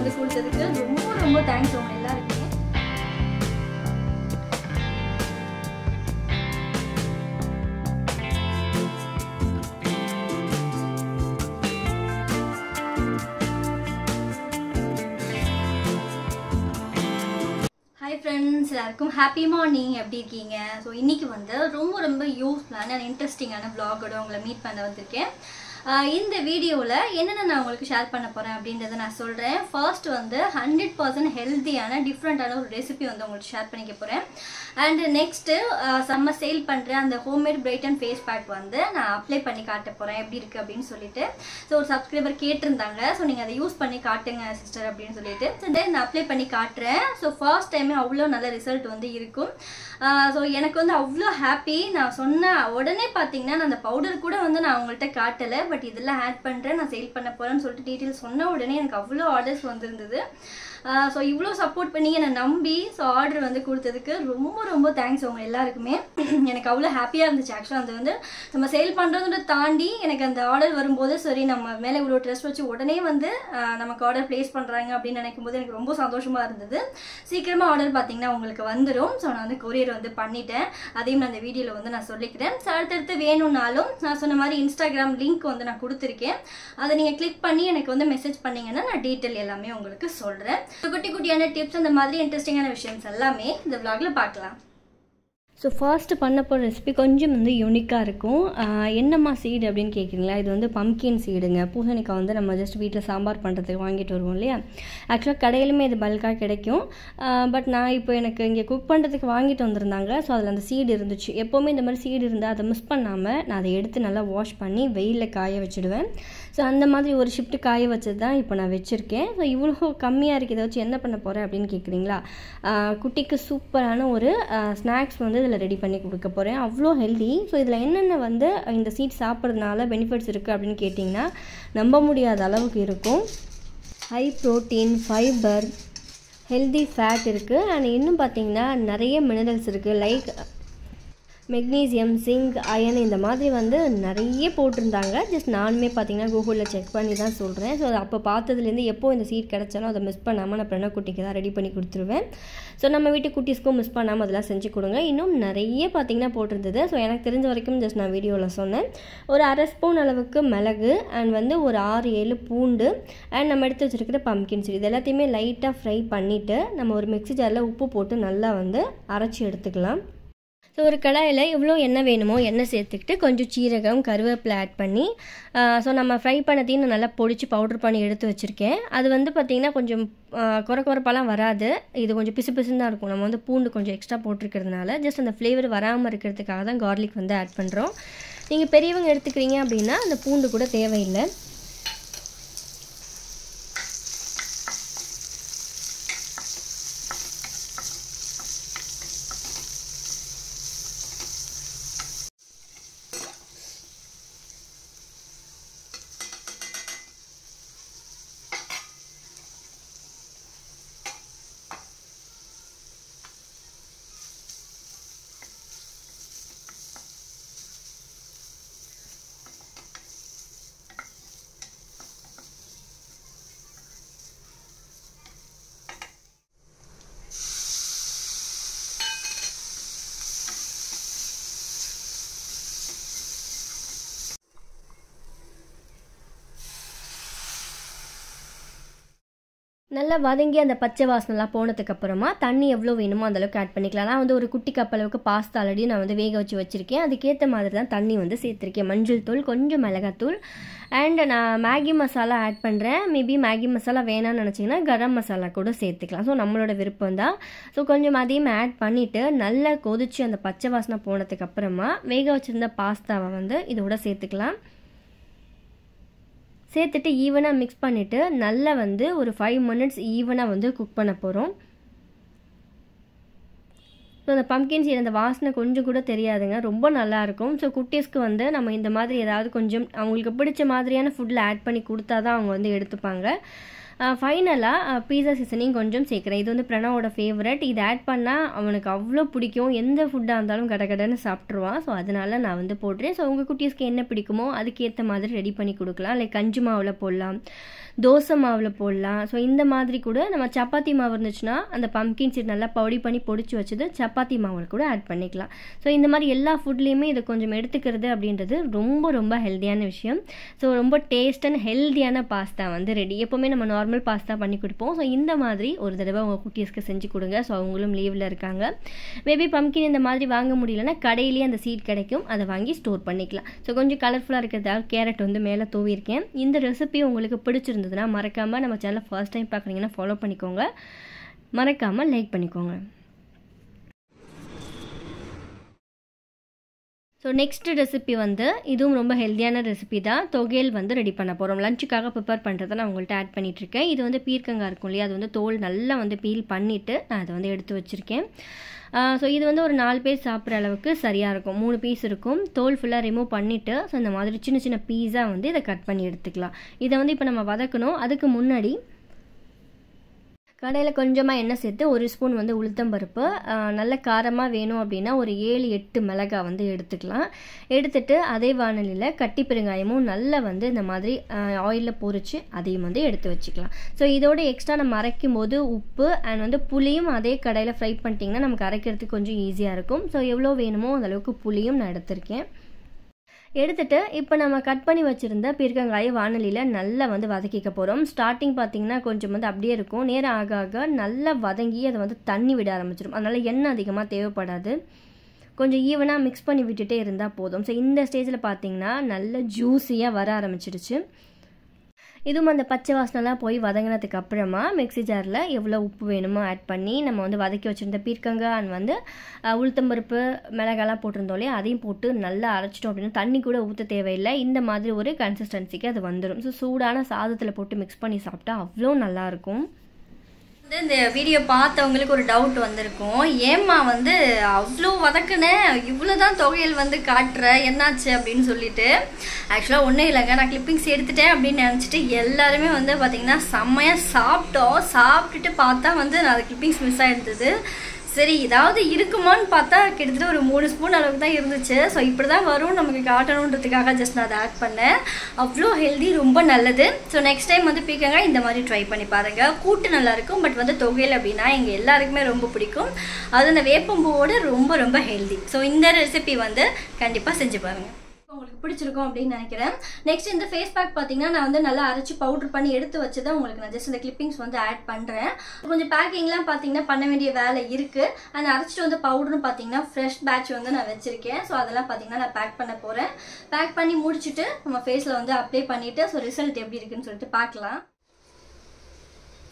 வந்து கொடுத்ததுக்கு ரொம்ப ரொம்ப தேங்க்ஸ் உங்க எல்லாருக்குமே. ஹாய் ஃப்ரெண்ட்ஸ், எல்லாருக்கும் ஹாப்பி மார்னிங். எப்படி இருக்கீங்க? ஸோ இன்றைக்கி வந்து ரொம்ப யூஸ்ஃபுல்லான அண்ட் இன்ட்ரெஸ்டிங்கான வ்ளாகோட உங்களை மீட் பண்ண வந்திருக்கேன். இந்த வீடியோவில் என்னென்ன நான் உங்களுக்கு ஷேர் பண்ண போகிறேன் அப்படின்றத நான் சொல்கிறேன். ஃபர்ஸ்ட் வந்து 100% ஹெல்த்தியான டிஃப்ரெண்ட்டான ஒரு ரெசிபி வந்து உங்களுக்கு ஷேர் பண்ணிக்க போகிறேன். அண்ட் நெக்ஸ்ட்டு செம்ம சேல் பண்ணுற அந்த ஹோம்மேட் பிரைட்டன் ஃபேஸ் பேக் வந்து நான் அப்ளை பண்ணி காட்ட போகிறேன் எப்படி இருக்குது அப்படின்னு சொல்லிட்டு. ஸோ ஒரு சப்ஸ்கிரைபர் கேட்டிருந்தாங்க, ஸோ நீங்கள் அதை யூஸ் பண்ணி காட்டுங்க சிஸ்டர் அப்படின்னு சொல்லிட்டு. ஸோ நான் அப்ளை பண்ணி காட்டுறேன். ஸோ ஃபர்ஸ்ட் டைமே அவ்வளோ நல்ல ரிசல்ட் வந்து இருக்கும். ஸோ எனக்கு வந்து அவ்வளோ ஹாப்பி. நான் சொன்ன உடனே பார்த்தீங்கன்னா நான் அந்த பவுடர் கூட வந்து நான் உங்கள்கிட்ட காட்டலை, பட் இதெல்லாம் ஆட் பண்ணுறேன், நான் சேல் பண்ண போகிறேன்னு சொல்லிட்டு டீட்டெயில் சொன்ன உடனே எனக்கு அவ்வளோ ஆர்டர்ஸ் வந்துருந்தது. ஸோ இவ்வளோ சப்போர்ட் பண்ணி என்னை நம்பி ஸோ ஆர்டர் வந்து கொடுத்ததுக்கு ரொம்ப தேங்க்ஸ் உங்க எல்லாருக்குமே. எனக்கு அவ்வளோ ஹாப்பியாக இருந்துச்சு. ஆக்சுவலாக அது வந்து நம்ம சேல் பண்ணுறத தாண்டி எனக்கு அந்த ஆர்டர் வரும்போது சரி நம்ம மேலே இவ்வளோ ட்ரெஸ்ட் வச்சு உடனே வந்து நமக்கு ஆர்டர் ப்ளேஸ் பண்ணுறாங்க அப்படின்னு நினைக்கும் போது எனக்கு ரொம்ப சந்தோஷமாக இருந்தது. சீக்கிரமாக ஆர்டர் பார்த்தீங்கன்னா உங்களுக்கு வந்துடும். ஸோ நான் வந்து கொரியர் வந்து பண்ணிட்டேன், அதையும் நான் அந்த வீடியோவில் வந்து நான் சொல்லிக்கிறேன். ஸோ அடுத்தடுத்து வேணும்னாலும் நான் சொன்ன மாதிரி இன்ஸ்டாகிராம் லிங்க் வந்து நான் கொடுத்துருக்கேன், அதை நீங்கள் கிளிக் பண்ணி எனக்கு வந்து மெசேஜ் பண்ணிங்கன்னா நான் டீட்டெயில் எல்லாமே உங்களுக்கு சொல்கிறேன். குட்டி குட்டியான டிப்ஸ் அந்த மாதிரி இன்ட்ரெஸ்டிங்கான விஷயம்ஸ் எல்லாமே இந்த vlogல பார்க்கலாம். ஸோ ஃபர்ஸ்ட்டு பண்ண போகிற ரெசிபி கொஞ்சம் வந்து யூனிக்காக இருக்கும். என்னம்மா சீடு அப்படின்னு கேட்குறீங்களா? இது வந்து பம்கின் சீடுங்க. பூசணிக்காய் வந்து நம்ம ஜஸ்ட் வீட்டில் சாம்பார் பண்ணுறதுக்கு வாங்கிட்டு வருவோம் இல்லையா? ஆக்சுவலாக கடையிலுமே இது பல்காக கிடைக்கும். பட் நான் இப்போ எனக்கு இங்கே குக் பண்ணுறதுக்கு வாங்கிட்டு வந்திருந்தாங்க. ஸோ அதில் அந்த சீடு இருந்துச்சு. எப்போவுமே இந்த மாதிரி சீடு இருந்தால் அதை மிஸ் பண்ணாமல் நான் அதை எடுத்து நல்லா வாஷ் பண்ணி வெயிலில் காய வச்சுடுவேன். ஸோ அந்த மாதிரி ஒரு ஷிஃப்ட்டு காய வச்சது தான் இப்போ நான் வச்சுருக்கேன். ஸோ இவ்வளோ கம்மியாக இருக்குது, இதை வச்சு என்ன பண்ண போகிறேன் அப்படின்னு கேட்குறீங்களா? குட்டிக்கு சூப்பரான ஒரு ஸ்நாக்ஸ் வந்து இதில் ரெடி பண்ணி கொடுக்க போகிறேன். அவ்வளோ ஹெல்தி. ஸோ இதில் என்னென்ன வந்து இந்த சீட் சாப்பிட்றதுனால பெனிஃபிட்ஸ் இருக்குது அப்படின்னு கேட்டிங்கன்னா நம்ப முடியாத அளவுக்கு இருக்கும். High protein, fibre, healthy fat இருக்குது. அண்ட் இன்னும் பார்த்திங்கன்னா நிறைய மினரல்ஸ் இருக்குது. லைக் மெக்னீசியம், சிங்க், அயன் இந்த மாதிரி வந்து நிறைய போட்டிருந்தாங்க. ஜஸ்ட் நானுமே பார்த்தீங்கன்னா கூகுளில் செக் பண்ணி தான் சொல்கிறேன். ஸோ அப்போ பார்த்ததுலேருந்து எப்போ இந்த சீட் கிடச்சாலும் அதை மிஸ் பண்ணாமல் நான் பிரணவ் குட்டிக்கு தான் ரெடி பண்ணி கொடுத்துருவேன். ஸோ நம்ம வீட்டு குட்டீஸ்க்கும் மிஸ் பண்ணாமல் அதெல்லாம் செஞ்சு கொடுங்க. இன்னும் நிறைய பார்த்திங்கன்னா போட்டிருந்தது. ஸோ எனக்கு தெரிஞ்ச வரைக்கும் ஜஸ்ட் நான் வீடியோவில் சொன்னேன். ஒரு 1/2 ஸ்பூன் அளவுக்கு மிளகு அண்ட் வந்து ஒரு 6-7 பூண்டு அண்ட் நம்ம எடுத்து வச்சுருக்கிற பம்கின் சீட் இது எல்லாத்தையுமே லைட்டாக ஃப்ரை பண்ணிவிட்டு நம்ம ஒரு மிக்ஸி ஜாரில் உப்பு போட்டு நல்லா வந்து அரைச்சி எடுத்துக்கலாம். ஸோ ஒரு கடாயில் எவ்வளோ எண்ணெய் வேணுமோ எண்ணெய் சேர்த்துக்கிட்டு கொஞ்சம் சீரகம், கருவேப்பிலை ஆட் பண்ணி ஸோ நம்ம ஃப்ரை பண்ணதையும் நான் நல்லா பொடிச்சு பவுட்ரு பண்ணி எடுத்து வச்சுருக்கேன். அது வந்து பார்த்திங்கன்னா கொஞ்சம் குறப்பாலாம் வராது. இது கொஞ்சம் பிசுன்னு தான் இருக்கும். நம்ம வந்து பூண்டு கொஞ்சம் எக்ஸ்ட்ரா போட்டிருக்கிறதுனால ஜஸ்ட் அந்த ஃப்ளேவர் வராமல் இருக்கிறதுக்காக தான் கார்லிக் வந்து ஆட் பண்ணுறோம். நீங்கள் பெரியவங்க எடுத்துக்கிறீங்க அப்படின்னா அந்த பூண்டு கூட தேவையில்லை. நல்லா வதங்கி அந்த பச்சை வாசனைலாம் போனதுக்கப்புறமா தண்ணி எவ்வளோ வேணுமோ அந்தளவுக்கு ஆட் பண்ணிக்கலாம். நான் வந்து ஒரு குட்டி கப் அளவுக்கு பாஸ்தா ஆல்ரெடி நான் வந்து வேக வச்சு வச்சுருக்கேன். அதுக்கேற்ற மாதிரி தான் தண்ணி வந்து சேர்த்துருக்கேன். மஞ்சள் தூள், கொஞ்சம் மிளகாத்தூள் அண்ட் நான் மேகி மசாலா ஆட் பண்ணுறேன். மேபி மேகி மசாலா வேணான்னு நினச்சிங்கன்னா கரம் மசாலா கூட சேர்த்துக்கலாம். ஸோ நம்மளோட விருப்பம் தான். ஸோ கொஞ்சம் அதையும் ஆட் பண்ணிவிட்டு நல்லா கொதிச்சு அந்த பச்சை வாசனை போனதுக்கப்புறமா வேக வச்சுருந்த பாஸ்தாவை வந்து இதோட சேர்த்துக்கலாம். சேர்த்துட்டு ஈவனாக மிக்ஸ் பண்ணிவிட்டு நல்லா வந்து ஒரு 5 மினிட்ஸ் ஈவனாக வந்து குக் பண்ண போகிறோம். ஸோ அந்த பம்கின் சீட் அந்த வாசனை கொஞ்சம் கூட தெரியாதுங்க, ரொம்ப நல்லாயிருக்கும். ஸோ குட்டீஸ்க்கு வந்து நம்ம இந்த மாதிரி ஏதாவது கொஞ்சம் அவங்களுக்கு பிடிச்ச மாதிரியான ஃபுட்டில் ஆட் பண்ணி கொடுத்தா தான் அவங்க வந்து எடுத்துப்பாங்க. ஃபைனலாக பீஸா சீசனிங் கொஞ்சம் சேர்க்குறேன். இது வந்து பிரணவோட ஃபேவரட். இது ஆட் பண்ணால் அவனுக்கு அவ்வளோ பிடிக்கும். எந்த ஃபுட்டாக இருந்தாலும் கடகடன்னு சாப்பிட்ருவான். ஸோ அதனால நான் வந்து போடுறேன். ஸோ உங்கள் குட்டீஸ்க்கு என்ன பிடிக்குமோ அதுக்கேற்ற மாதிரி ரெடி பண்ணி கொடுக்கலாம். லைக் கஞ்சி மாவில் போடலாம். தோசை மாவில் போடலாம். ஸோ இந்த மாதிரி கூட நம்ம சப்பாத்தி மாவு இருந்துச்சுன்னா அந்த பம்கின் சீட் நல்லா பொடி பண்ணி பொடிச்சு வச்சது சப்பாத்தி மாவில் கூட ஆட் பண்ணிக்கலாம். ஸோ இந்த மாதிரி எல்லா ஃபுட்லேயுமே இதை கொஞ்சம் எடுத்துக்கிறது அப்படின்றது ரொம்ப ரொம்ப ஹெல்த்தியான விஷயம். ஸோ ரொம்ப டேஸ்ட் அண்ட் ஹெல்த்தியான பாஸ்தா வந்து ரெடி. எப்போவுமே நம்ம நார்மல் பாஸ்தா பண்ணி கொடுப்போம். ஸோ இந்த மாதிரி ஒரு தடவை உங்கள் குட்டீஸ்க்கு செஞ்சு கொடுங்க. ஸோ அவங்களும் லீவில் இருக்காங்க. மேபி பம்கின் இந்த மாதிரி வாங்க முடியலன்னா கடையிலேயே அந்த சீட் கிடைக்கும், அதை வாங்கி ஸ்டோர் பண்ணிக்கலாம். ஸோ கொஞ்சம் கலர்ஃபுல்லாக இருக்கிறதால கேரட் வந்து மேலே தூவிருக்கேன். இந்த ரெசிபி உங்களுக்கு பிடிச்சிருந்ததுன்னா மறக்காமல் நம்ம சேனலை ஃபர்ஸ்ட் டைம் பார்க்குறீங்கன்னா ஃபாலோ பண்ணிக்கோங்க, மறக்காமல் லைக் பண்ணிக்கோங்க. ஸோ நெக்ஸ்ட் ரெசிபி வந்து இதுவும் ரொம்ப ஹெல்த்தியான ரெசிபி தான். தொகையல் வந்து ரெடி பண்ண போகிறோம். லஞ்சுக்காக ப்ரிப்பேர் பண்ணுறதை நான் உங்கள்கிட்ட ஆட் பண்ணிகிட்ருக்கேன். இது வந்து பீர்க்கங்காய் இருக்கும் இல்லையா, அது வந்து தோல் நல்லா வந்து பீல் பண்ணிவிட்டு நான் அதை வந்து எடுத்து வச்சுருக்கேன். ஸோ இது வந்து ஒரு 4 பேர் சாப்பிட்ற அளவுக்கு சரியாக இருக்கும். 3 பீஸ் இருக்கும். தோல் ஃபுல்லாக ரிமூவ் பண்ணிவிட்டு ஸோ இந்த மாதிரி சின்ன சின்ன பீஸாக வந்து இதை கட் பண்ணி எடுத்துக்கலாம். இதை வந்து இப்போ நம்ம வதக்கணும். அதுக்கு முன்னாடி கடையில் கொஞ்சமாக எண்ணெய் சேர்த்து 1 ஸ்பூன் வந்து உளுத்தம்பருப்பு, நல்ல காரமாக வேணும் அப்படின்னா ஒரு 7-8 மிளகாய் வந்து எடுத்துக்கலாம். எடுத்துட்டு அதே வானலியில் கட்டி பெருங்காயமும் நல்லா வந்து இந்த மாதிரி ஆயிலில் பொரித்து அதையும் வந்து எடுத்து வச்சுக்கலாம். ஸோ இதோட எக்ஸ்ட்ரா நம்ம அரைக்கும் போது உப்பு அண்ட் வந்து புளியும் அதே கடையில் ஃப்ரை பண்ணிட்டிங்கன்னா நமக்கு அரைக்கிறதுக்கு கொஞ்சம் ஈஸியாக இருக்கும். ஸோ எவ்வளோ வேணுமோ அந்தளவுக்கு புளியும் நான் எடுத்திருக்கேன். எடுத்துட்டு இப்போ நம்ம கட் பண்ணி வச்சுருந்த பீர்க்கங்காயை வானலியில் நல்லா வந்து வதக்கிக்க போகிறோம். ஸ்டார்டிங் பார்த்திங்கன்னா கொஞ்சம் வந்து அப்படியே இருக்கும். நேரம் ஆக ஆக நல்லா வதங்கி அதை வந்து தண்ணி விட ஆரம்பிச்சிடும். அதனால் எண்ணெய் அதிகமாக தேவைப்படாது. கொஞ்சம் ஈவனாக மிக்ஸ் பண்ணி விட்டுட்டே இருந்தால் போதும். ஸோ இந்த ஸ்டேஜில் பார்த்திங்கன்னா நல்ல ஜூஸியாக வர ஆரம்பிச்சிடுச்சு. இதுவும் அந்த பச்சை வாசனைலாம் போய் வதங்கினதுக்கு அப்புறமா மிக்ஸி ஜாரில் எவ்வளோ உப்பு வேணுமோ ஆட் பண்ணி நம்ம வந்து வதக்கி வச்சுருந்த பீர்க்கங்காய் அண்ட் வந்து உளுத்தம்பருப்பு மிளகாலாம் போட்டிருந்தோம் இல்லையா, அதையும் போட்டு நல்லா அரைச்சிட்டோம் அப்படின்னா தண்ணி கூட ஊற்ற தேவையில்லை. இந்த மாதிரி ஒரு கன்சிஸ்டன்சிக்கு அது வந்துடும். ஸோ சூடான சாதத்தில் போட்டு மிக்ஸ் பண்ணி சாப்பிட்டா அவ்வளோ நல்லாயிருக்கும். இந்த வீடியோ பார்த்தவங்களுக்கு ஒரு டவுட் வந்திருக்கும், ஏம்மா வந்து அவ்வளோ வதக்குனேன் இவ்வளோதான் தொகையல் வந்து காட்டுற என்னாச்சு அப்படின்னு சொல்லிட்டு. ஆக்சுவலாக ஒன்றும் இல்லைங்க, நான் கிளிப்பிங்ஸ் எடுத்துட்டேன் அப்படின்னு நினச்சிட்டு எல்லாருமே வந்து பார்த்தீங்கன்னா செம்மையாக சாப்பிட்டோம். சாப்பிட்டுட்டு பார்த்தா வந்து நான் அது கிளிப்பிங்ஸ் மிஸ் ஆகிருந்தது. சரி ஏதாவது இருக்குமான்னு பார்த்தா கிட்டத்தட்ட ஒரு 3 ஸ்பூன் அளவுக்கு தான் இருந்துச்சு. ஸோ இப்படி தான் வரும் நமக்கு காட்டணுன்றதுக்காக ஜஸ்ட் நான் அதை ஆட் பண்ணேன். அவ்வளோ ஹெல்தி, ரொம்ப நல்லது. ஸோ நெக்ஸ்ட் டைம் வந்து பீர்க்கங்காய் இந்த மாதிரி ட்ரை பண்ணி பாருங்கள். கூட்டு நல்லாயிருக்கும். பட் வந்து தொகையல் அப்படின்னா எங்கள் எல்லாருக்குமே ரொம்ப பிடிக்கும். அது அந்த வேப்பம்பூவோடு ரொம்ப ரொம்ப ஹெல்தி. ஸோ இந்த ரெசிபி வந்து கண்டிப்பாக செஞ்சு பாருங்கள், உங்களுக்கு பிடிச்சிருக்கும் அப்படின்னு நினைக்கிறேன். நெக்ஸ்ட் இந்த ஃபேஸ் பேக் பார்த்தீங்கன்னா நான் வந்து நல்லா அரைச்சி பவுடர் பண்ணி எடுத்து வச்சதை உங்களுக்கு நான் ஜஸ்ட் இந்த கிளிப்பிங்ஸ் வந்து ஆட் பண்ணுறேன். கொஞ்சம் பேக்கிங்லாம் பார்த்தீங்கன்னா பண்ண வேண்டிய வேலை இருக்குது. அண்ட் அரைச்சிட்டு வந்து பவுடர்னு பார்த்தீங்கன்னா ஃப்ரெஷ் பேட்ச் வந்து நான் வச்சிருக்கேன். ஸோ அதெல்லாம் பார்த்தீங்கன்னா நான் பேக் பண்ண போகிறேன். பேக் பண்ணி முடிச்சுட்டு நம்ம ஃபேஸில் வந்து அப்ளை பண்ணிவிட்டு ஸோ ரிசல்ட் எப்படி இருக்குன்னு சொல்லிட்டு பார்க்கலாம்.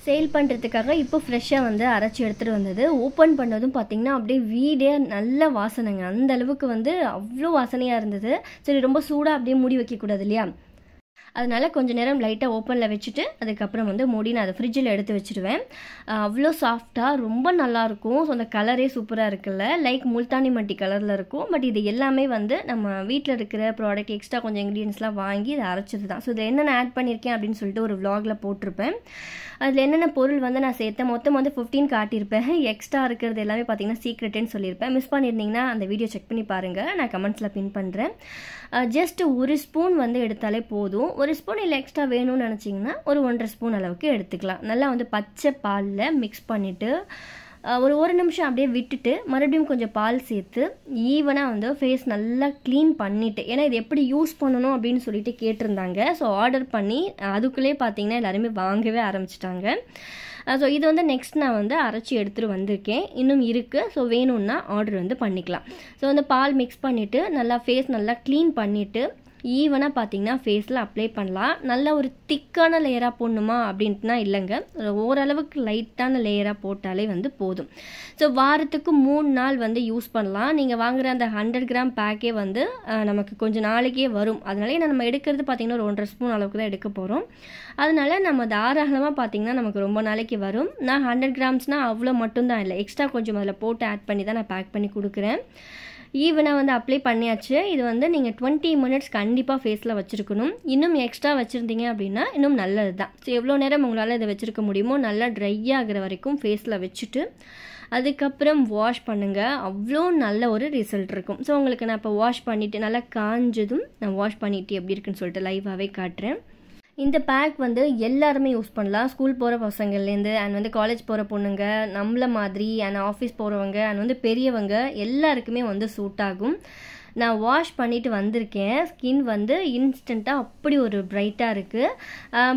சேல் பண்ணுறதுக்காக இப்போ ஃப்ரெஷ்ஷாக வந்து அரைச்சி எடுத்துகிட்டு வந்தது. ஓப்பன் பண்ணதும் பார்த்திங்கன்னா அப்படியே வீடே நல்ல வாசனைங்க. அந்த அளவுக்கு வந்து அவ்வளோ வாசனையாக இருந்தது. சரி ரொம்ப சூடாக அப்படியே மூடி வைக்கக்கூடாது இல்லையா, அதனால் கொஞ்சம் நேரம் லைட்டாக ஓப்பனில் வச்சுட்டு அதுக்கப்புறம் வந்து மூடி நான் அதை ஃப்ரிட்ஜில் எடுத்து வச்சுருவேன். அவ்வளோ சாஃப்டாக ரொம்ப நல்லாயிருக்கும். ஸோ அந்த கலரே சூப்பராக இருக்குல்ல, லைக் முல்தானி மட்டி கலரில் இருக்கும். பட் இது எல்லாமே வந்து நம்ம வீட்டில் இருக்கிற ப்ராடக்ட் எக்ஸ்ட்ரா கொஞ்சம் இன்க்ரீடியன்ஸ்லாம் வாங்கி இதை அரைச்சது தான். ஸோ இதில் என்னென்ன ஆட் பண்ணியிருக்கேன் அப்படின்னு சொல்லிட்டு ஒரு vlogல போட்டிருப்பேன். அதில் என்னென்ன பொருள் வந்து நான் சேர்த்தேன் மொத்தம் வந்து 15 காட்டியிருப்பேன். எக்ஸ்ட்ரா இருக்கிறது எல்லாமே பார்த்தீங்கன்னா சீக்ரெட்டுன்னு சொல்லியிருப்பேன். மிஸ் பண்ணியிருந்தீங்கன்னா அந்த வீடியோ செக் பண்ணி பாருங்கள், நான் கமெண்ட்ஸில் பின் பண்ணுறேன். ஜஸ்ட் 1 ஸ்பூன் வந்து எடுத்தாலே போதும். 1 ஸ்பூன் இல்லை எக்ஸ்ட்ரா வேணும்னு நினச்சிங்கன்னா ஒரு 1.5 ஸ்பூன் அளவுக்கு எடுத்துக்கலாம். நல்லா வந்து பச்சை பாலில் மிக்ஸ் பண்ணிவிட்டு ஒரு நிமிஷம் அப்படியே விட்டுட்டு மறுபடியும் கொஞ்சம் பால் சேர்த்து ஈவனாக வந்து ஃபேஸ் நல்லா க்ளீன் பண்ணிவிட்டு, ஏன்னா இது எப்படி யூஸ் பண்ணணும் அப்படின்னு சொல்லிட்டு கேட்டிருந்தாங்க. ஸோ ஆர்டர் பண்ணி அதுக்குள்ளேயே பார்த்தீங்கன்னா எல்லாருமே வாங்கவே ஆரம்பிச்சிட்டாங்க. ஸோ இது வந்து நெக்ஸ்ட் நான் வந்து அரைச்சி எடுத்துகிட்டு வந்திருக்கேன். இன்னும் இருக்குது. ஸோ வேணும்னா ஆர்டர் வந்து பண்ணிக்கலாம். ஸோ வந்து பால் மிக்ஸ் பண்ணிவிட்டு நல்லா ஃபேஸ் நல்லா க்ளீன் பண்ணிவிட்டு ஈவனாக பார்த்தீங்கன்னா ஃபேஸில் அப்ளை பண்ணலாம். நல்ல ஒரு திக்கான லேயராக போடணுமா அப்படின்ட்டுனா இல்லைங்க, ஓரளவுக்கு லைட்டான லேயராக போட்டாலே வந்து போதும். ஸோ வாரத்துக்கு 3 நாள் வந்து யூஸ் பண்ணலாம். நீங்கள் வாங்குகிற அந்த 100 கிராம் பேக்கே வந்து நமக்கு கொஞ்சம் நாளைக்கே வரும். அதனால நம்ம எடுக்கிறது பார்த்திங்கன்னா ஒரு 1.5 ஸ்பூன் அளவுக்கு தான் எடுக்க போகிறோம். அதனால நம்ம தாராளமாக பார்த்திங்கன்னா நமக்கு ரொம்ப நாளைக்கு வரும். நான் 100 கிராம்ஸ்னால் அவ்வளோ மட்டும்தான் இல்லை, எக்ஸ்ட்ரா கொஞ்சம் அதில் போட்டு ஆட் பண்ணி தான் நான் பேக் பண்ணி கொடுக்குறேன். ஈவனாக வந்து அப்ளை பண்ணியாச்சு. இது வந்து நீங்கள் 20 மினிட்ஸ் கண்டிப்பாக ஃபேஸில் வச்சுருக்கணும். இன்னும் எக்ஸ்ட்ரா வச்சுருந்தீங்க அப்படின்னா இன்னும் நல்லது தான். ஸோ எவ்வளோ நேரம் உங்களால் இதை வச்சுருக்க முடியுமோ நல்லா ட்ரை ஆகிற வரைக்கும் ஃபேஸில் வச்சுட்டு அதுக்கப்புறம் வாஷ் பண்ணுங்கள். அவ்வளோ நல்ல ஒரு ரிசல்ட் இருக்கும். ஸோ உங்களுக்கு நான் இப்போ வாஷ் பண்ணிவிட்டு நல்லா காஞ்சதும் நான் வாஷ் பண்ணிவிட்டு எப்படி இருக்குன்னு சொல்லிட்டு லைவாகவே காட்டுறேன். இந்த பேக் வந்து எல்லாருமே யூஸ் பண்ணலாம். ஸ்கூல் போகிற பசங்கள்லேருந்து அண்ட் வந்து காலேஜ் போகிற பொண்ணுங்க, நம்மள மாதிரி அண்ட் ஆஃபீஸ் போகிறவங்க அண்ட் வந்து பெரியவங்க எல்லாருக்குமே வந்து சூட் ஆகும். நான் வாஷ் பண்ணிவிட்டு வந்திருக்கேன். ஸ்கின் வந்து இன்ஸ்டண்ட்டாக அப்படி ஒரு பிரைட்டாக இருக்குது.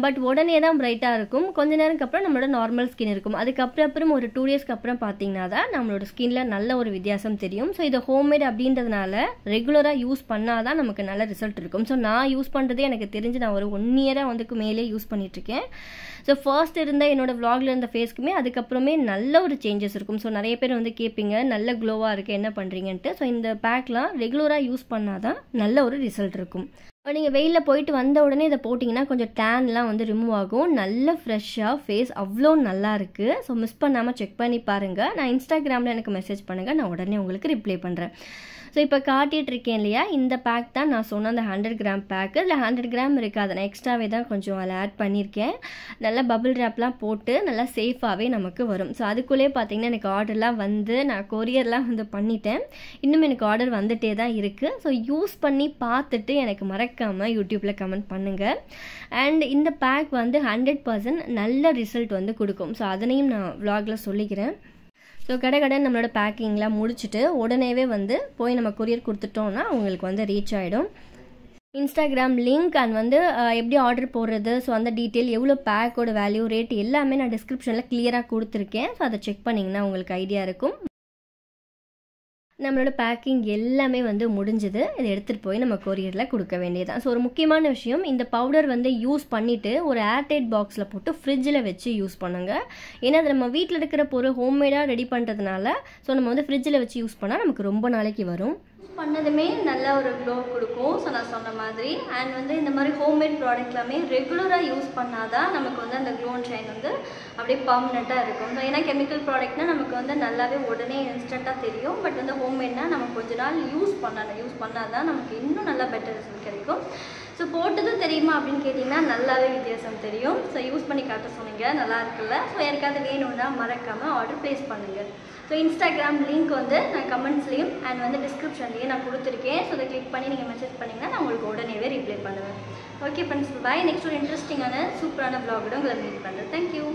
பட் உடனே தான் பிரைட்டாக இருக்கும். கொஞ்ச நேரத்துக்கு அப்புறம் நம்மளோட நார்மல் ஸ்கின் இருக்கும். அதுக்கப்புறம் ஒரு 2 டேஸ்க்கு அப்புறம் பார்த்தீங்கன்னா தான் நம்மளோட ஸ்கின்ல நல்ல ஒரு வித்தியாசம் தெரியும். ஸோ இது ஹோம்மேட் அப்படின்றதுனால ரெகுலராக யூஸ் பண்ணால் தான் நமக்கு நல்ல ரிசல்ட் இருக்கும். ஸோ நான் யூஸ் பண்ணுறதே எனக்கு தெரிஞ்சு நான் ஒரு 1 இயராக வந்துக்கு மேலே யூஸ் பண்ணிகிட்ருக்கேன். ஸோ ஃபர்ஸ்ட் இருந்த என்னோட விளாகில் இருந்த ஃபேஸ்க்குமே அதுக்கப்புறமே நல்ல ஒரு சேஞ்சஸ் இருக்கும். ஸோ நிறைய பேர் வந்து கேட்பீங்க நல்ல க்ளோவாக இருக்குது என்ன பண்ணுறீங்கன்ட்டு. ஸோ இந்த பேக்லாம் ரெகுலராக யூஸ் பண்ணால் தான் நல்ல ஒரு ரிசல்ட் இருக்கும். நீங்கள் வெயிலில் போயிட்டு வந்த உடனே இதை போட்டிங்கன்னா கொஞ்சம் டேன்லாம் வந்து ரிமூவ் ஆகும். நல்ல ஃப்ரெஷ்ஷாக ஃபேஸ் அவ்வளோ நல்லா இருக்குது. ஸோ மிஸ் பண்ணாமல் செக் பண்ணி பாருங்கள். நான் இன்ஸ்டாகிராமில் எனக்கு மெசேஜ் பண்ணுங்கள், நான் உடனே உங்களுக்கு ரிப்ளை பண்ணுறேன். ஸோ இப்போ காட்டிகிட்டு இருக்கேன் இல்லையா, இந்த பேக் தான் நான் சொன்ன அந்த 100 கிராம் பேக்கு. இல்லை 100 கிராம் இருக்காது, நான் எக்ஸ்ட்ராவே தான் கொஞ்சம் அதில் ஆட் பண்ணியிருக்கேன். நல்லா பபிள் ரேப்லாம் போட்டு நல்லா சேஃபாகவே நமக்கு வரும். ஸோ அதுக்குள்ளே பார்த்தீங்கன்னா எனக்கு ஆர்டர்லாம் வந்து நான் கொரியர்லாம் வந்து பண்ணிட்டேன். இன்னும் எனக்கு ஆர்டர் வந்துகிட்டே தான் இருக்குது. ஸோ யூஸ் பண்ணி பார்த்துட்டு எனக்கு மறக்காமல் யூடியூப்பில் கமெண்ட் பண்ணுங்கள். அண்ட் இந்த பேக் வந்து 100% நல்ல ரிசல்ட் வந்து கொடுக்கும். ஸோ அதனையும் நான் vlogல சொல்லிக்கிறேன். ஸோ கடை நம்மளோட பேக்கிங்லாம் முடிச்சுட்டு உடனேவே வந்து போய் நம்ம கொரியர் கொடுத்துட்டோம்னா உங்களுக்கு வந்து ரீச் ஆகிடும். இன்ஸ்டாகிராம் லிங்க் அண்ட் வந்து எப்படி ஆர்டர் போடுறது, ஸோ அந்த டீட்டெயில், எவ்வளோ பேக்கோட வேல்யூ, ரேட் எல்லாமே நான் டிஸ்கிரிப்ஷனில் கிளியராக கொடுத்துருக்கேன். ஸோ அதை செக் பண்ணிங்கன்னா உங்களுக்கு ஐடியா இருக்கும். நம்மளோட பேக்கிங் எல்லாமே வந்து முடிஞ்சது. இதை எடுத்துகிட்டு போய் நம்ம கொரியரில் கொடுக்க வேண்டியதான். ஸோ ஒரு முக்கியமான விஷயம், இந்த பவுடர் வந்து யூஸ் பண்ணிவிட்டு ஒரு ஏர்டைட் பாக்ஸில் போட்டு ஃப்ரிட்ஜில் வச்சு யூஸ் பண்ணுங்கள். ஏன்னா அது நம்ம வீட்டில் இருக்கிற பொருள் ஹோம்மேடாக ரெடி பண்ணுறதுனால ஸோ நம்ம வந்து ஃப்ரிட்ஜில் வச்சு யூஸ் பண்ணால் நமக்கு ரொம்ப நாளைக்கு வரும். பண்ணதுமே நல்ல ஒரு க்ளோ கொடுக்கும். ஸோ நான் சொன்ன மாதிரி அண்ட் வந்து இந்த மாதிரி ஹோம்மேட் ப்ராடக்ட் எல்லாமே ரெகுலராக யூஸ் பண்ணால் தான் நமக்கு வந்து அந்த க்ளோ அண்ட் ஷைன் வந்து அப்படியே பர்மனெண்ட்டாக இருக்கும். ஸோ ஏன்னா கெமிக்கல் ப்ராடக்ட்னால் நமக்கு வந்து நல்லாவே உடனே இன்ஸ்டண்ட்டாக தெரியும். பட் வந்து ஹோம்மேட்னால் நம்ம கொஞ்ச நாள் யூஸ் பண்ணால் தான் நமக்கு இன்னும் நல்லா பெட்டர் ரிசல்ட் கிடைக்கும். ஸோ போட்டதும் தெரியுமா அப்படின்னு கேட்டிங்கன்னா நல்லாவே வித்தியாசம் தெரியும். ஸோ யூஸ் பண்ணி காட்ட சொன்னீங்க, நல்லா இருக்குல்ல. ஸோ யாருக்காவது வேணும்னா மறக்காமல் ஆர்டர் ப்ளேஸ் பண்ணுங்கள். ஸோ இன்ஸ்டாகிராம் லிங்க் வந்து நான் கமெண்ட்ஸ்லேயும் அண்ட் வந்து டிஸ்கிரிப்ஷன்லேயும் நான் கொடுத்துருக்கேன். ஸோ அதை கிளிக் பண்ணி நீங்கள் மெசேஜ் பண்ணிங்கன்னா நான் உங்களுக்கு உடனேவே ரிப்ளை பண்ணுவேன். ஓகே ஃப்ரெண்ட்ஸ், பாய். நெக்ஸ்ட் ஒரு இன்ட்ரெஸ்டிங்கான சூப்பரான vlog உங்களை மீட் பண்ணுறேன். தேங்க்யூ.